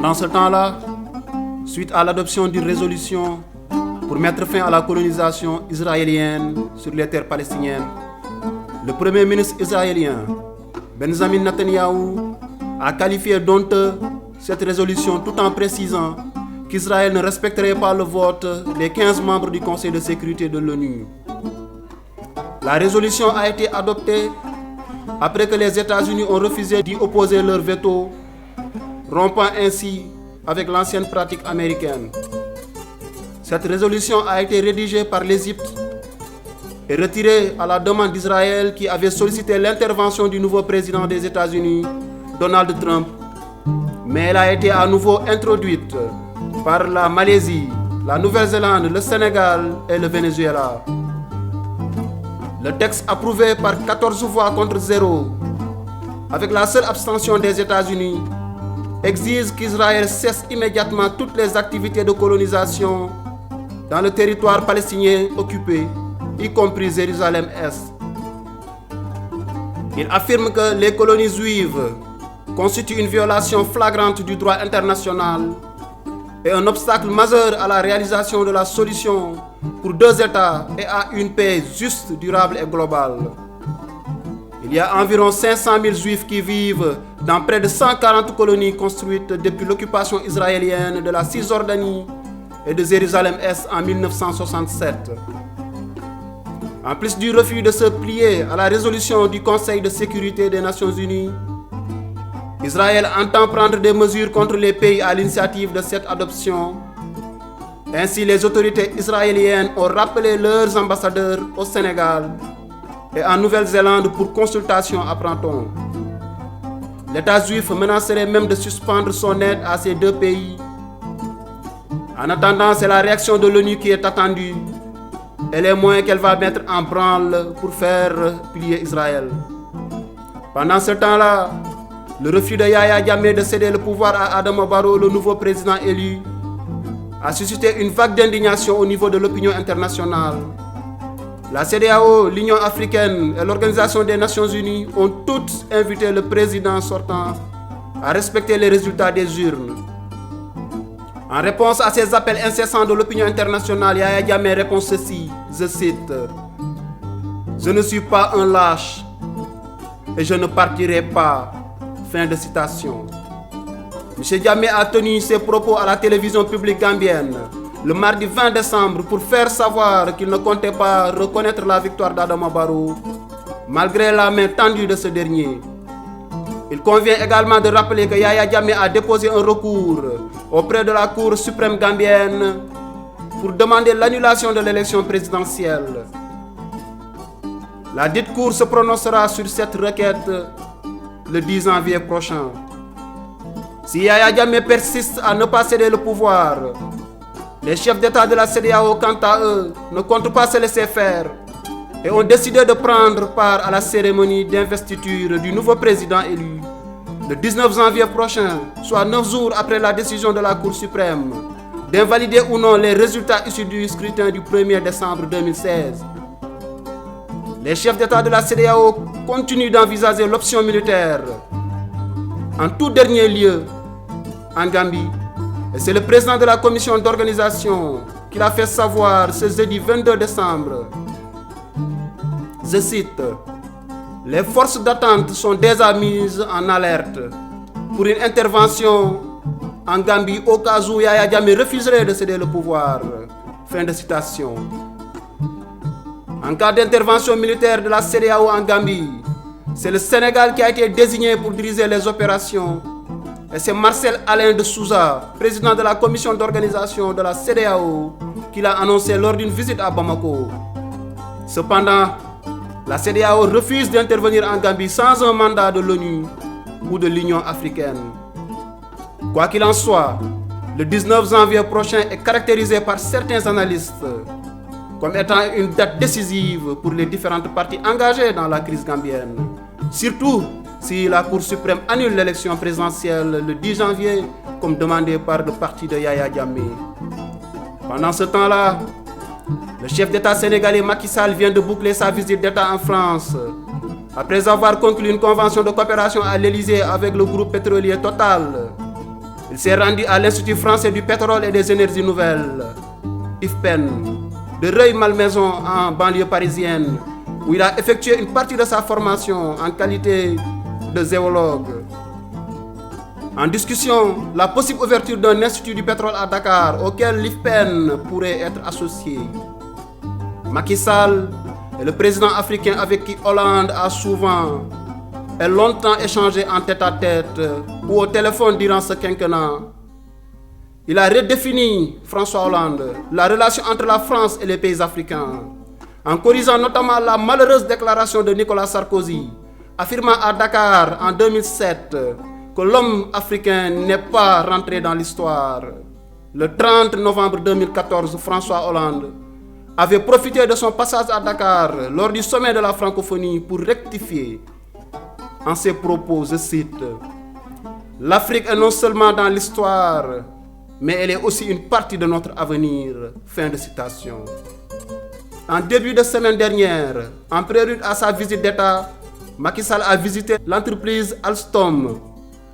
Pendant ce temps-là, suite à l'adoption d'une résolution pour mettre fin à la colonisation israélienne sur les terres palestiniennes, le premier ministre israélien, Benjamin Netanyahou, a qualifié d'honteux cette résolution tout en précisant qu'Israël ne respecterait pas le vote des 15 membres du Conseil de sécurité de l'ONU. La résolution a été adoptée après que les États-Unis ont refusé d'y opposer leur veto, rompant ainsi avec l'ancienne pratique américaine. Cette résolution a été rédigée par l'Égypte et retirée à la demande d'Israël qui avait sollicité l'intervention du nouveau président des États-Unis, Donald Trump, mais elle a été à nouveau introduite par la Malaisie, la Nouvelle-Zélande, le Sénégal et le Venezuela. Le texte approuvé par 14 voix contre 0, avec la seule abstention des États-Unis, exige qu'Israël cesse immédiatement toutes les activités de colonisation dans le territoire palestinien occupé, y compris Jérusalem-Est. Il affirme que les colonies juives constituent une violation flagrante du droit international et un obstacle majeur à la réalisation de la solution pour 2 États et à une paix juste, durable et globale. Il y a environ 500 000 juifs qui vivent dans près de 140 colonies construites depuis l'occupation israélienne de la Cisjordanie et de Jérusalem-Est en 1967. En plus du refus de se plier à la résolution du Conseil de sécurité des Nations Unies, Israël entend prendre des mesures contre les pays à l'initiative de cette adoption. Ainsi, les autorités israéliennes ont rappelé leurs ambassadeurs au Sénégal et en Nouvelle-Zélande pour consultation, apprend-on. L'État juif menacerait même de suspendre son aide à ces 2 pays. En attendant, c'est la réaction de l'ONU qui est attendue et les moyens qu'elle va mettre en branle pour faire plier Israël. Pendant ce temps-là, le refus de Yahya Jammeh de céder le pouvoir à Adama Barrow, le nouveau président élu, a suscité une vague d'indignation au niveau de l'opinion internationale. La CEDEAO, l'Union africaine et l'Organisation des Nations Unies ont toutes invité le président sortant à respecter les résultats des urnes. En réponse à ces appels incessants de l'opinion internationale, Yahya Jammeh répond ceci, je cite: « Je ne suis pas un lâche et je ne partirai pas. » Fin de citation. M. Jammeh a tenu ses propos à la télévision publique gambienne le mardi 20 décembre pour faire savoir qu'il ne comptait pas reconnaître la victoire d'Adama Barrow malgré la main tendue de ce dernier. Il convient également de rappeler que Yahya Jammeh a déposé un recours auprès de la Cour suprême gambienne pour demander l'annulation de l'élection présidentielle. La dite Cour se prononcera sur cette requête le 10 janvier prochain. Si Yahya Jammeh persiste à ne pas céder le pouvoir, les chefs d'État de la CEDEAO, quant à eux, ne comptent pas se laisser faire et ont décidé de prendre part à la cérémonie d'investiture du nouveau président élu le 19 janvier prochain, soit 9 jours après la décision de la Cour suprême d'invalider ou non les résultats issus du scrutin du 1er décembre 2016. Les chefs d'État de la CEDEAO continuent d'envisager l'option militaire. En tout dernier lieu, en Gambie, et c'est le président de la commission d'organisation qui l'a fait savoir ce jeudi 22 décembre. Je cite: « Les forces d'attente sont déjà mises en alerte pour une intervention en Gambie au cas où Yahya Jammeh refuserait de céder le pouvoir. » Fin de citation. En cas d'intervention militaire de la CEDEAO en Gambie, c'est le Sénégal qui a été désigné pour diriger les opérations. Et c'est Marcel Alain de Souza, président de la commission d'organisation de la CEDEAO, qui l'a annoncé lors d'une visite à Bamako. Cependant, la CEDEAO refuse d'intervenir en Gambie sans un mandat de l'ONU ou de l'Union africaine. Quoi qu'il en soit, le 19 janvier prochain est caractérisé par certains analystes comme étant une date décisive pour les différentes parties engagées dans la crise gambienne. Surtout si la Cour suprême annule l'élection présidentielle le 10 janvier, comme demandé par le parti de Yahya Jammeh. Pendant ce temps-là, le chef d'État sénégalais Macky Sall vient de boucler sa visite d'État en France, après avoir conclu une convention de coopération à l'Élysée avec le groupe pétrolier Total. Il s'est rendu à l'Institut français du pétrole et des énergies nouvelles, IFPEN, de Rueil-Malmaison en banlieue parisienne, où il a effectué une partie de sa formation en qualité de géologue. En discussion, la possible ouverture d'un institut du pétrole à Dakar auquel l'IFPEN pourrait être associé. Macky Sall est le président africain avec qui Hollande a souvent et longtemps échangé en tête-à-tête ou au téléphone durant ce quinquennat. Il a redéfini, François Hollande, la relation entre la France et les pays africains, en corrigeant notamment la malheureuse déclaration de Nicolas Sarkozy, affirmant à Dakar en 2007 que l'homme africain n'est pas rentré dans l'histoire. Le 30 novembre 2014, François Hollande avait profité de son passage à Dakar lors du sommet de la francophonie pour rectifier en ses propos, je cite, « L'Afrique est non seulement dans l'histoire, mais elle est aussi une partie de notre avenir. » Fin de citation. En début de semaine dernière, en prélude à sa visite d'État, Macky Sall a visité l'entreprise Alstom,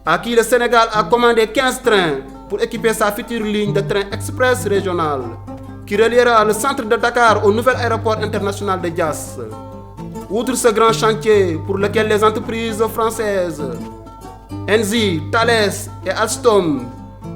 à qui le Sénégal a commandé 15 trains pour équiper sa future ligne de train express régional, qui reliera le centre de Dakar au nouvel aéroport international de Diass. Outre ce grand chantier pour lequel les entreprises françaises Engie, Thales et Alstom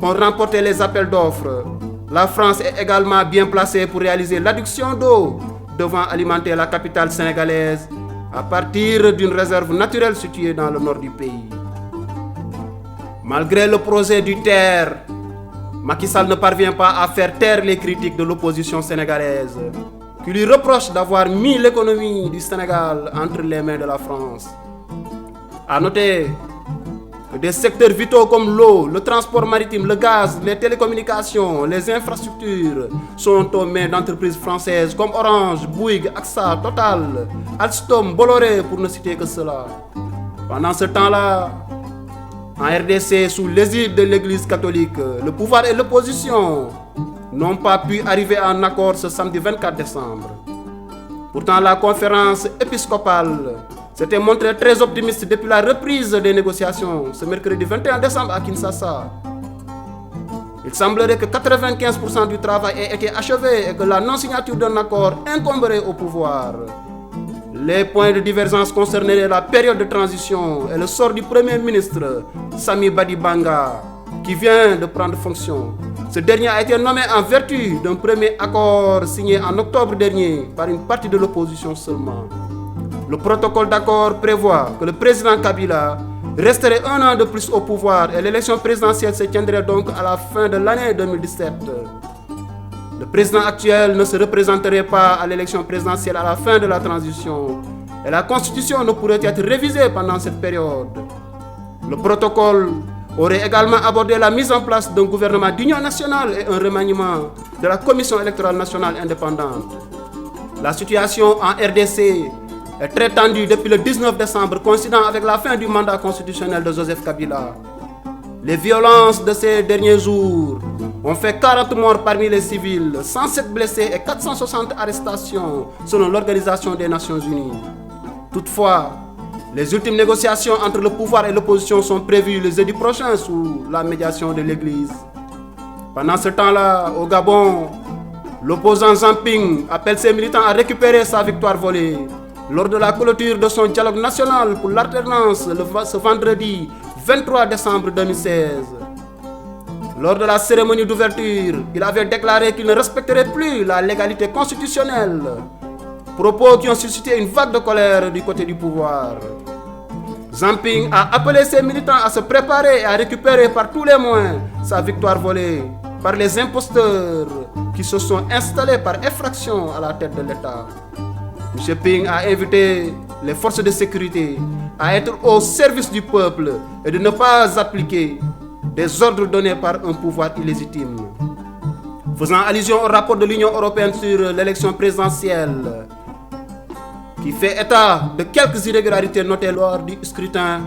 ont remporté les appels d'offres, la France est également bien placée pour réaliser l'adduction d'eau devant alimenter la capitale sénégalaise à partir d'une réserve naturelle située dans le nord du pays. Malgré le projet du TER, Macky Sall ne parvient pas à faire taire les critiques de l'opposition sénégalaise, qui lui reproche d'avoir mis l'économie du Sénégal entre les mains de la France. A noter que des secteurs vitaux comme l'eau, le transport maritime, le gaz, les télécommunications, les infrastructures sont aux mains d'entreprises françaises comme Orange, Bouygues, AXA, Total, Alstom, Bolloré, pour ne citer que cela. Pendant ce temps-là, en RDC, sous l'égide de l'Église catholique, le pouvoir et l'opposition n'ont pas pu arriver à un accord ce samedi 24 décembre. Pourtant, la conférence épiscopale s'était montrée très optimiste depuis la reprise des négociations ce mercredi 21 décembre à Kinshasa. Il semblerait que 95% du travail ait été achevé et que la non-signature d'un accord incomberait au pouvoir. Les points de divergence concerneraient la période de transition et le sort du Premier ministre Sami Badibanga, qui vient de prendre fonction. Ce dernier a été nommé en vertu d'un premier accord signé en octobre dernier par une partie de l'opposition seulement. Le protocole d'accord prévoit que le président Kabila resterait un an de plus au pouvoir et l'élection présidentielle se tiendrait donc à la fin de l'année 2017. Le président actuel ne se représenterait pas à l'élection présidentielle à la fin de la transition et la constitution ne pourrait être révisée pendant cette période. Le protocole aurait également abordé la mise en place d'un gouvernement d'union nationale et un remaniement de la Commission électorale nationale indépendante. La situation en RDC est très tendue depuis le 19 décembre, coïncidant avec la fin du mandat constitutionnel de Joseph Kabila. Les violences de ces derniers jours ont fait 40 morts parmi les civils, 107 blessés et 460 arrestations selon l'Organisation des Nations Unies. Toutefois, les ultimes négociations entre le pouvoir et l'opposition sont prévues le jeudi prochain sous la médiation de l'Église. Pendant ce temps-là, au Gabon, l'opposant Zamping appelle ses militants à récupérer sa victoire volée. Lors de la clôture de son dialogue national pour l'alternance ce vendredi 23 décembre 2016. Lors de la cérémonie d'ouverture, il avait déclaré qu'il ne respecterait plus la légalité constitutionnelle. Propos qui ont suscité une vague de colère du côté du pouvoir. Zamping a appelé ses militants à se préparer et à récupérer par tous les moyens sa victoire volée par les imposteurs qui se sont installés par effraction à la tête de l'État. M. Ping a invité les forces de sécurité à être au service du peuple et de ne pas appliquer des ordres donnés par un pouvoir illégitime. Faisant allusion au rapport de l'Union européenne sur l'élection présidentielle, qui fait état de quelques irrégularités notées lors du scrutin,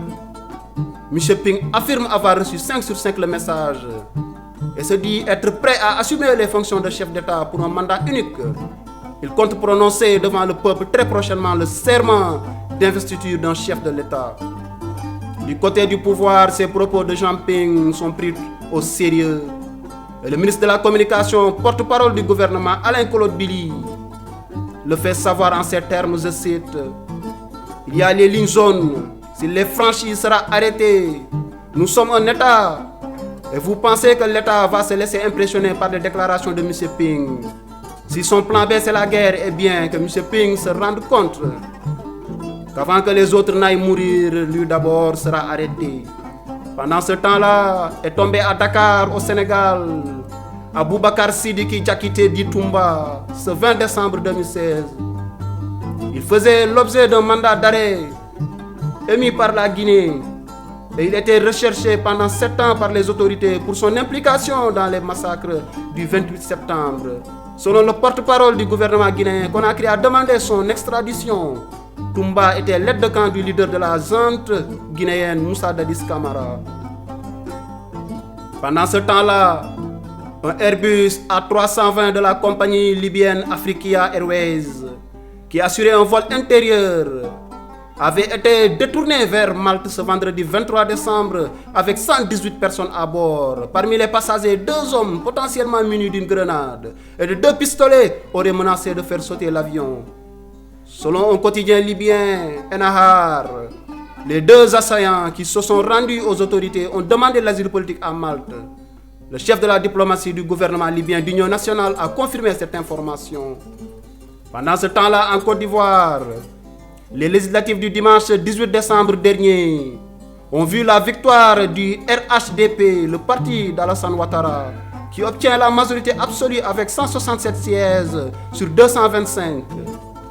M. Ping affirme avoir reçu 5 sur 5 le message et se dit être prêt à assumer les fonctions de chef d'État pour un mandat unique. Il compte prononcer devant le peuple très prochainement le serment d'investiture d'un chef de l'État. Du côté du pouvoir, ces propos de Zamping sont pris au sérieux. Et le ministre de la Communication, porte-parole du gouvernement, Alain-Claude Billy, le fait savoir en ces termes, je cite: il y a les lignes jaunes, s'il les franchit, il sera arrêté. Nous sommes un État. Et vous pensez que l'État va se laisser impressionner par les déclarations de M. Ping? Si son plan B c'est la guerre, eh bien que M. Ping se rende compte qu'avant que les autres n'aillent mourir, lui d'abord sera arrêté. Pendant ce temps-là, est tombé à Dakar, au Sénégal, Aboubacar Sidiki Diakité Ditumba, ce 20 décembre 2016. Il faisait l'objet d'un mandat d'arrêt émis par la Guinée et il était recherché pendant 7 ans par les autorités pour son implication dans les massacres du 28 septembre. Selon le porte-parole du gouvernement guinéen, Conakry a demandé son extradition. Toumba était l'aide de camp du leader de la junte guinéenne Moussa Dadis Camara. Pendant ce temps-là, un Airbus A320 de la compagnie libyenne Africa Airways, qui assurait un vol intérieur, avait été détourné vers Malte ce vendredi 23 décembre avec 118 personnes à bord. Parmi les passagers, 2 hommes potentiellement munis d'une grenade et de 2 pistolets auraient menacé de faire sauter l'avion. Selon un quotidien libyen, Ennahar, les 2 assaillants qui se sont rendus aux autorités ont demandé l'asile politique à Malte. Le chef de la diplomatie du gouvernement libyen d'Union nationale a confirmé cette information. Pendant ce temps-là, en Côte d'Ivoire, les législatives du dimanche 18 décembre dernier ont vu la victoire du RHDP, le parti d'Alassane Ouattara, qui obtient la majorité absolue avec 167 sièges sur 225,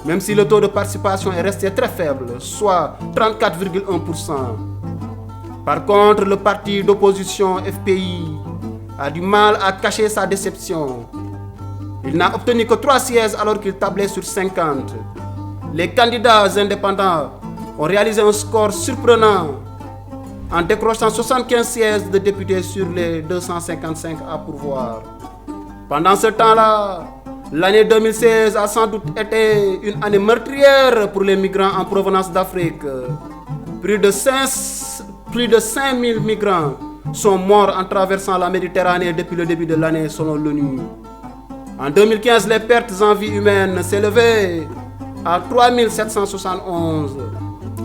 même si le taux de participation est resté très faible, soit 34,1%. Par contre, le parti d'opposition FPI a du mal à cacher sa déception. Il n'a obtenu que 3 sièges alors qu'il tablait sur 50. Les candidats indépendants ont réalisé un score surprenant en décrochant 75 sièges de députés sur les 255 à pourvoir. Pendant ce temps-là, l'année 2016 a sans doute été une année meurtrière pour les migrants en provenance d'Afrique. Plus de 5000 migrants sont morts en traversant la Méditerranée depuis le début de l'année selon l'ONU. En 2015, les pertes en vie humaine s'élevaient à 3771.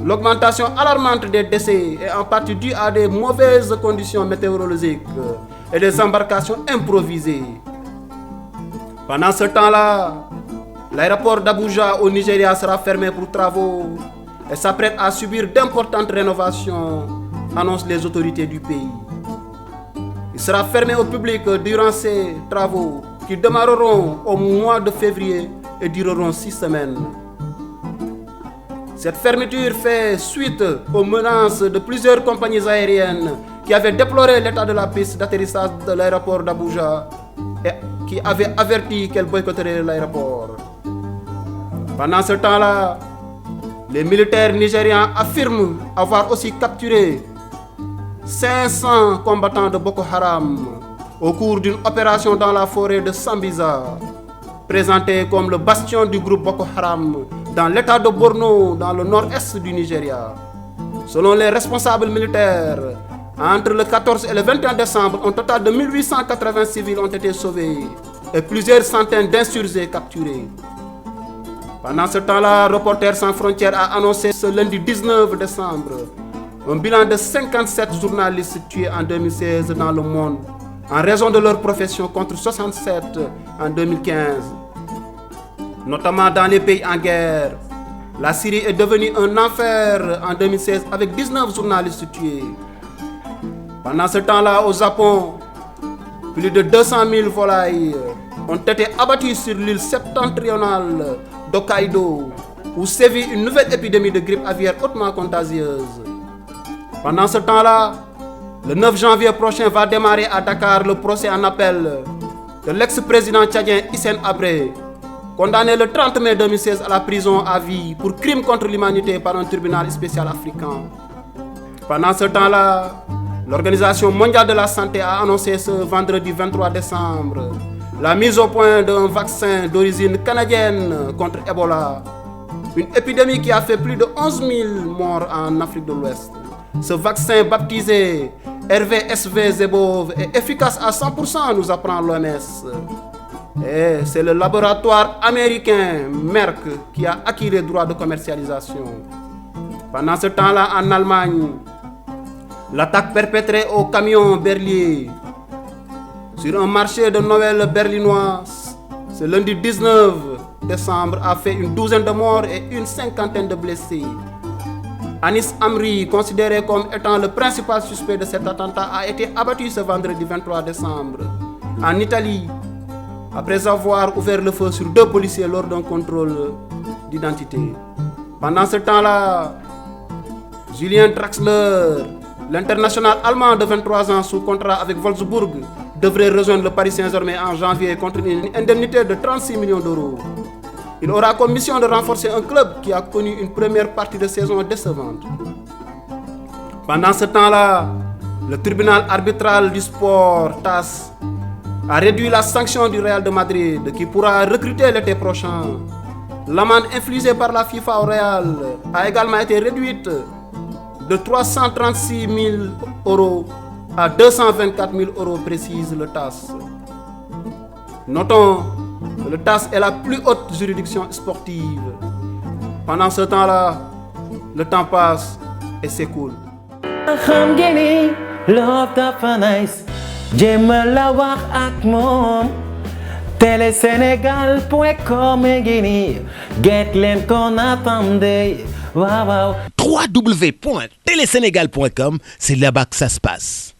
L'augmentation alarmante des décès est en partie due à des mauvaises conditions météorologiques et des embarcations improvisées. Pendant ce temps-là, l'aéroport d'Abuja au Nigeria sera fermé pour travaux et s'apprête à subir d'importantes rénovations, annoncent les autorités du pays. Il sera fermé au public durant ces travaux qui démarreront au mois de février et dureront 6 semaines. Cette fermeture fait suite aux menaces de plusieurs compagnies aériennes qui avaient déploré l'état de la piste d'atterrissage de l'aéroport d'Abuja et qui avaient averti qu'elles boycotteraient l'aéroport. Pendant ce temps-là, les militaires nigérians affirment avoir aussi capturé 500 combattants de Boko Haram au cours d'une opération dans la forêt de Sambisa, présentée comme le bastion du groupe Boko Haram dans l'état de Borno, dans le nord-est du Nigeria. Selon les responsables militaires, entre le 14 et le 21 décembre, un total de 1880 civils ont été sauvés et plusieurs centaines d'insurgés capturés. Pendant ce temps-là, Reporters sans frontières a annoncé ce lundi 19 décembre un bilan de 57 journalistes tués en 2016 dans le monde en raison de leur profession contre 67 en 2015. Notamment dans les pays en guerre, la Syrie est devenue un enfer en 2016 avec 19 journalistes tués. Pendant ce temps-là, au Japon, plus de 200 000 volailles ont été abattues sur l'île septentrionale d'Hokkaido, où sévit une nouvelle épidémie de grippe aviaire hautement contagieuse. Pendant ce temps-là, le 9 janvier prochain va démarrer à Dakar le procès en appel de l'ex-président tchadien Hissène Habré, condamné le 30 mai 2016 à la prison à vie pour crime contre l'humanité par un tribunal spécial africain. Pendant ce temps-là, l'Organisation mondiale de la santé a annoncé ce vendredi 23 décembre la mise au point d'un vaccin d'origine canadienne contre Ebola, une épidémie qui a fait plus de 11 000 morts en Afrique de l'Ouest. Ce vaccin baptisé RVSV Zebov est efficace à 100%, nous apprend l'OMS. Et c'est le laboratoire américain Merck qui a acquis les droits de commercialisation. Pendant ce temps-là, en Allemagne, l'attaque perpétrée au camion Berlier sur un marché de Noël berlinois, ce lundi 19 décembre, a fait une douzaine de morts et une cinquantaine de blessés. Anis Amri, considéré comme étant le principal suspect de cet attentat, a été abattu ce vendredi 23 décembre en Italie, après avoir ouvert le feu sur 2 policiers lors d'un contrôle d'identité. Pendant ce temps-là, Julien Draxler, l'international allemand de 23 ans sous contrat avec Wolfsburg, devrait rejoindre le Paris Saint-Germain en janvier contre une indemnité de 36 millions d'euros. Il aura comme mission de renforcer un club qui a connu une première partie de saison décevante. Pendant ce temps-là, le tribunal arbitral du sport, TAS, a réduit la sanction du Real de Madrid qui pourra recruter l'été prochain. L'amende infligée par la FIFA au Real a également été réduite de 336 000 euros à 224 000 euros, précise le TAS. Notons que le TAS est la plus haute juridiction sportive. Pendant ce temps-là, le temps passe et s'écoule. Love dafa nice jéema la wax ak moom telesenegal.com ngi nii get leen ko naatande waaw waaw. www.telesenegal.com, c'est là-bas que ça se passe.